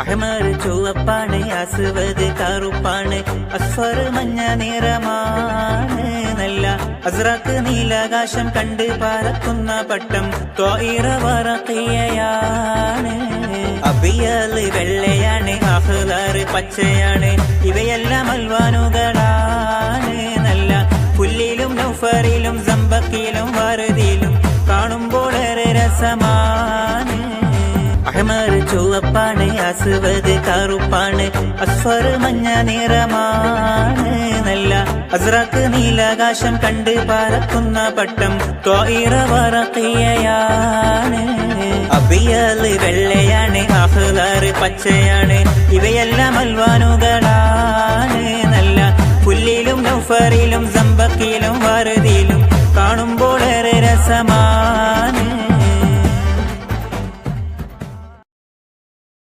അഹ്മർ ചുവപ്പാണ്, അസ്വദ് കറുപ്പാണ്, അസ്ഫർ മഞ്ഞ നിറമാണ്. നല്ല അസ്റാഖ് നീലാകാശം കണ്ട് പറക്കുന്ന പട്ടം ത്വഇറ വറഖിയയാണ്. അബിയല് വെള്ളയാണ്, അഹ്ളർ പച്ചയാണ്, ഇവയെല്ലാം അൽവാനുകളാണ്. നല്ല പുല്ലിലും നൗഫറിലും സമ്പക്കിലും വറുതിയിലും കാണുമ്പോൾ ഏറെ രസമാണ്. അഹ്മർ ചുവപ്പാണ്, അസ്വദ് കറുപ്പാണ്, അസ്ഫർ മഞ്ഞ നിറമാണ്. നല്ല അസ്റാഖ് നീലാകാശം കണ്ട് പറക്കുന്ന പട്ടം ത്വഇറ വറഖിയയാണ്. അബിയല് വെള്ളയാണ്, അഹ്ളർ പച്ചയാണ്, ഇവയെല്ലാം അൽവാനുകളാണ്. നല്ല പുല്ലിലും നൗഫറിലും സമ്പക്കിലും വറുതിയിലും കാണുമ്പോൾ ഏറെ രസമാണ്.